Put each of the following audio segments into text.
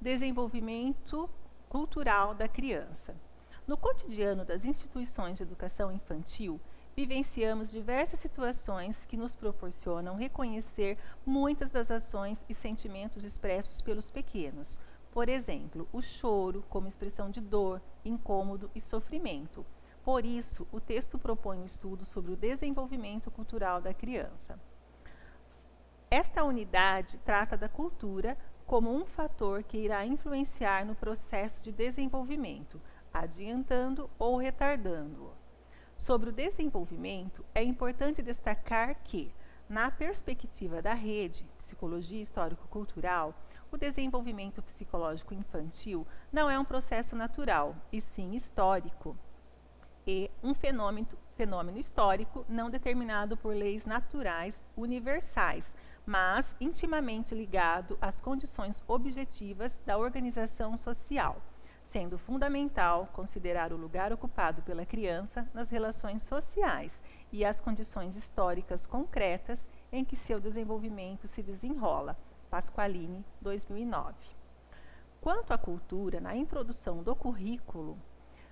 Desenvolvimento cultural da criança. No cotidiano das instituições de educação infantil, vivenciamos diversas situações que nos proporcionam reconhecer muitas das ações e sentimentos expressos pelos pequenos. Por exemplo, o choro como expressão de dor, incômodo e sofrimento. Por isso, o texto propõe um estudo sobre o desenvolvimento cultural da criança. Esta unidade trata da cultura como um fator que irá influenciar no processo de desenvolvimento, adiantando ou retardando-o. Sobre o desenvolvimento, é importante destacar que, na perspectiva da rede Psicologia Histórico-Cultural, o desenvolvimento psicológico infantil não é um processo natural, e sim histórico, e um fenômeno histórico não determinado por leis naturais universais, mas intimamente ligado às condições objetivas da organização social, sendo fundamental considerar o lugar ocupado pela criança nas relações sociais e as condições históricas concretas em que seu desenvolvimento se desenrola. Pasqualini, 2009. Quanto à cultura, na introdução do currículo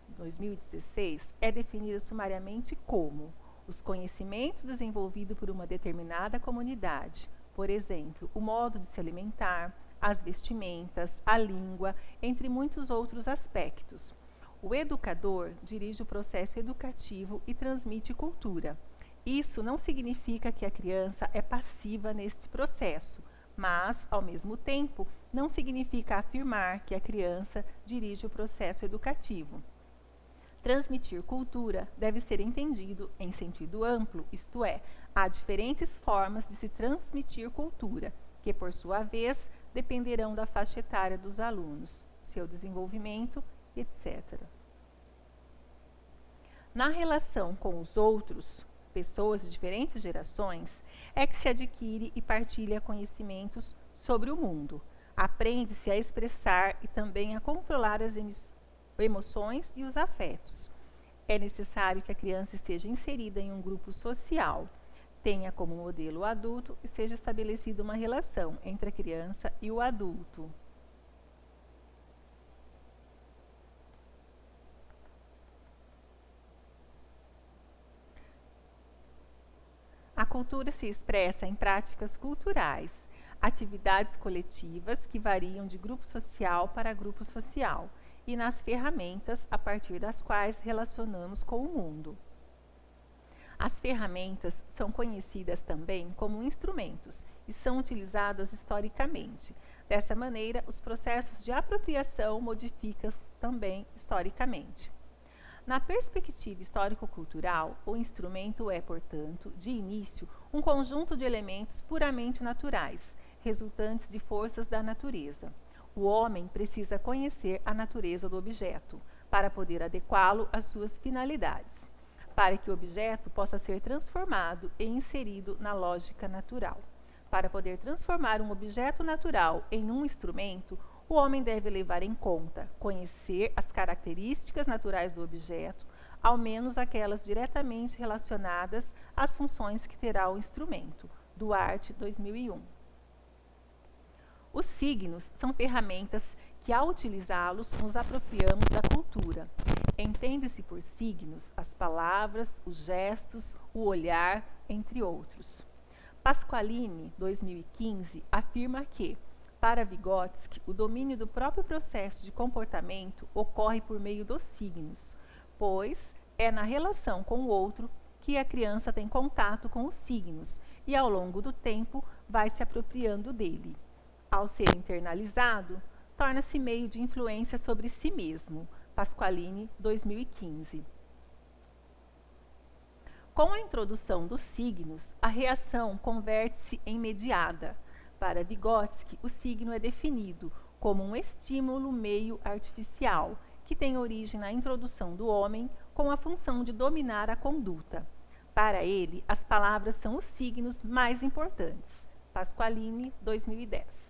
2016, é definida sumariamente como os conhecimentos desenvolvidos por uma determinada comunidade, por exemplo, o modo de se alimentar, as vestimentas, a língua, entre muitos outros aspectos. O educador dirige o processo educativo e transmite cultura. Isso não significa que a criança é passiva neste processo, mas, ao mesmo tempo, não significa afirmar que a criança dirige o processo educativo. Transmitir cultura deve ser entendido em sentido amplo, isto é, há diferentes formas de se transmitir cultura, que, por sua vez, dependerão da faixa etária dos alunos, seu desenvolvimento, etc. Na relação com os outros, pessoas de diferentes gerações, é que se adquire e partilha conhecimentos sobre o mundo. Aprende-se a expressar e também a controlar as emoções e os afetos. É necessário que a criança esteja inserida em um grupo social, tenha como modelo o adulto e seja estabelecida uma relação entre a criança e o adulto. A cultura se expressa em práticas culturais, atividades coletivas que variam de grupo social para grupo social, e nas ferramentas a partir das quais relacionamos com o mundo. As ferramentas são conhecidas também como instrumentos e são utilizadas historicamente. Dessa maneira, os processos de apropriação modificam-se também historicamente. Na perspectiva histórico-cultural, o instrumento é, portanto, de início, um conjunto de elementos puramente naturais, resultantes de forças da natureza. O homem precisa conhecer a natureza do objeto, para poder adequá-lo às suas finalidades, para que o objeto possa ser transformado e inserido na lógica natural. Para poder transformar um objeto natural em um instrumento, o homem deve levar em conta, conhecer as características naturais do objeto, ao menos aquelas diretamente relacionadas às funções que terá o instrumento. Duarte, 2001. Os signos são ferramentas que, ao utilizá-los, nos apropriamos da cultura. Entende-se por signos as palavras, os gestos, o olhar, entre outros. Pasqualini, 2015, afirma que, para Vygotsky, o domínio do próprio processo de comportamento ocorre por meio dos signos, pois é na relação com o outro que a criança tem contato com os signos e, ao longo do tempo, vai se apropriando dele. Ao ser internalizado, torna-se meio de influência sobre si mesmo. Pasqualini, 2015. Com a introdução dos signos, a reação converte-se em mediada. Para Vygotsky, o signo é definido como um estímulo meio artificial, que tem origem na introdução do homem com a função de dominar a conduta. Para ele, as palavras são os signos mais importantes. Pasqualini, 2010.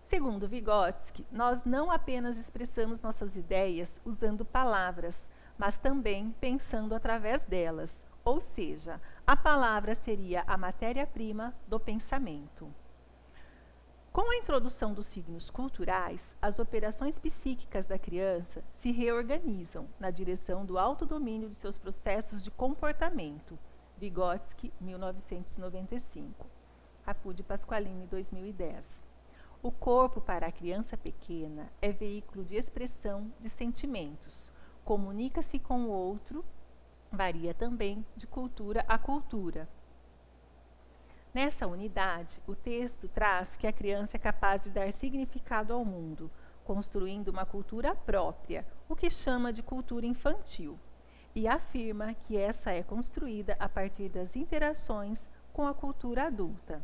Segundo Vygotsky, nós não apenas expressamos nossas ideias usando palavras, mas também pensando através delas, ou seja, a palavra seria a matéria-prima do pensamento. Com a introdução dos signos culturais, as operações psíquicas da criança se reorganizam na direção do autodomínio de seus processos de comportamento. Vygotsky, 1995. Apud Pasqualini, 2010. O corpo para a criança pequena é veículo de expressão de sentimentos. Comunica-se com o outro, varia também de cultura a cultura. Nessa unidade, o texto traz que a criança é capaz de dar significado ao mundo, construindo uma cultura própria, o que chama de cultura infantil, e afirma que essa é construída a partir das interações com a cultura adulta.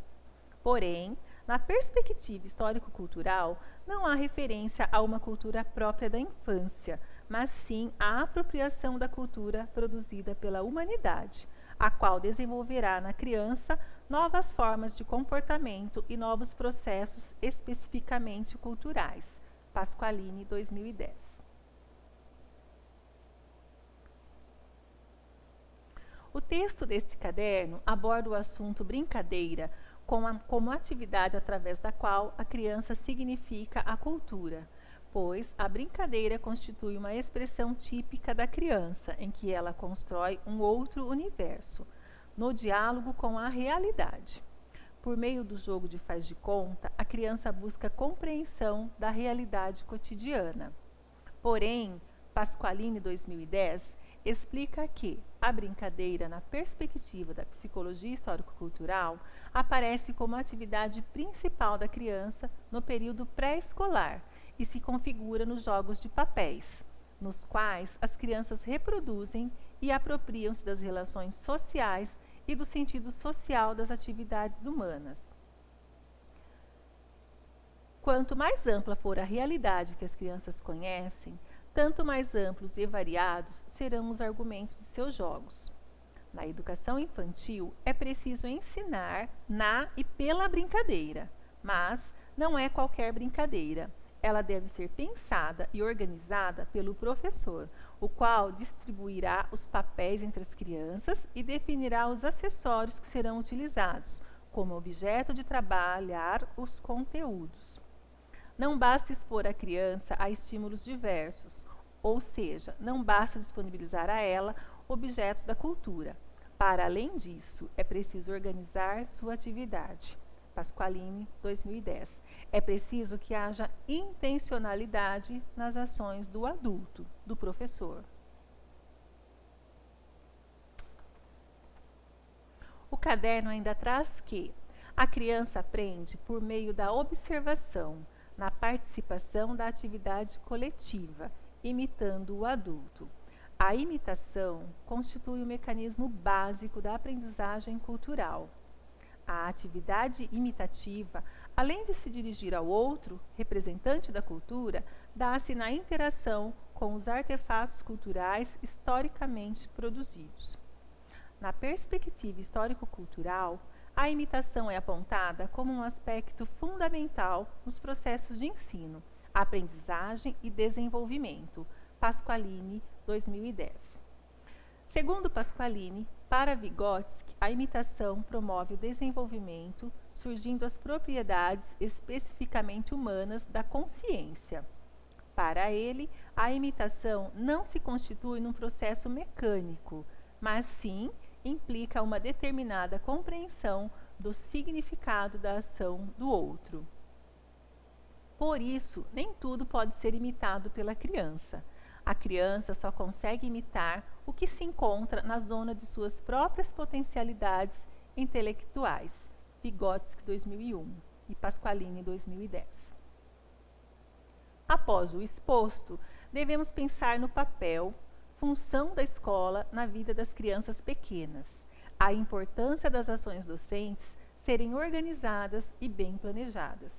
Porém, na perspectiva histórico-cultural, não há referência a uma cultura própria da infância, mas sim à apropriação da cultura produzida pela humanidade, a qual desenvolverá na criança novas formas de comportamento e novos processos especificamente culturais. Pasqualini, 2010. O texto deste caderno aborda o assunto brincadeira como atividade através da qual a criança significa a cultura, pois a brincadeira constitui uma expressão típica da criança, em que ela constrói um outro universo, no diálogo com a realidade. Por meio do jogo de faz de conta, a criança busca compreensão da realidade cotidiana. Porém, Pasqualini, 2010, explica que a brincadeira, na perspectiva da psicologia histórico-cultural, aparece como a atividade principal da criança no período pré-escolar e se configura nos jogos de papéis, nos quais as crianças reproduzem e apropriam-se das relações sociais e do sentido social das atividades humanas. Quanto mais ampla for a realidade que as crianças conhecem, tanto mais amplos e variados serão os argumentos de seus jogos. Na educação infantil, é preciso ensinar na e pela brincadeira, mas não é qualquer brincadeira. Ela deve ser pensada e organizada pelo professor, o qual distribuirá os papéis entre as crianças e definirá os acessórios que serão utilizados, como objeto de trabalhar os conteúdos. Não basta expor a criança a estímulos diversos, ou seja, não basta disponibilizar a ela objetos da cultura. Para além disso, é preciso organizar sua atividade. Pasqualini, 2010. É preciso que haja intencionalidade nas ações do adulto, do professor. O caderno ainda traz que a criança aprende por meio da observação, na participação da atividade coletiva, imitando o adulto. A imitação constitui o mecanismo básico da aprendizagem cultural. A atividade imitativa, além de se dirigir ao outro, representante da cultura, dá-se na interação com os artefatos culturais historicamente produzidos. Na perspectiva histórico-cultural, a imitação é apontada como um aspecto fundamental nos processos de ensino, aprendizagem e desenvolvimento. Pasqualini, 2010. Segundo Pasqualini, para Vygotsky, a imitação promove o desenvolvimento, surgindo as propriedades especificamente humanas da consciência. Para ele, a imitação não se constitui num processo mecânico, mas sim implica uma determinada compreensão do significado da ação do outro. Por isso, nem tudo pode ser imitado pela criança. A criança só consegue imitar o que se encontra na zona de suas próprias potencialidades intelectuais. Vygotsky, 2001 e Pasqualini, 2010. Após o exposto, devemos pensar no papel, função da escola na vida das crianças pequenas, a importância das ações docentes serem organizadas e bem planejadas.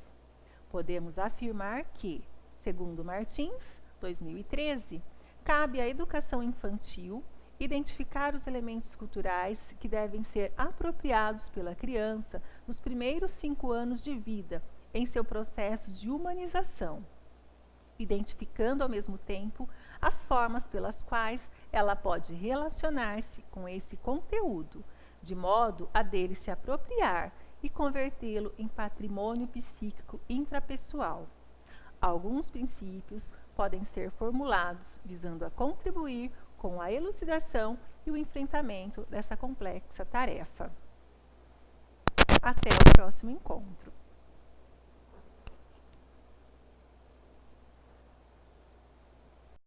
Podemos afirmar que, segundo Martins, 2013, cabe à educação infantil identificar os elementos culturais que devem ser apropriados pela criança nos primeiros 5 anos de vida, em seu processo de humanização, identificando ao mesmo tempo as formas pelas quais ela pode relacionar-se com esse conteúdo, de modo a dele se apropriar e convertê-lo em patrimônio psíquico intrapessoal. Alguns princípios podem ser formulados visando a contribuir com a elucidação e o enfrentamento dessa complexa tarefa. Até o próximo encontro.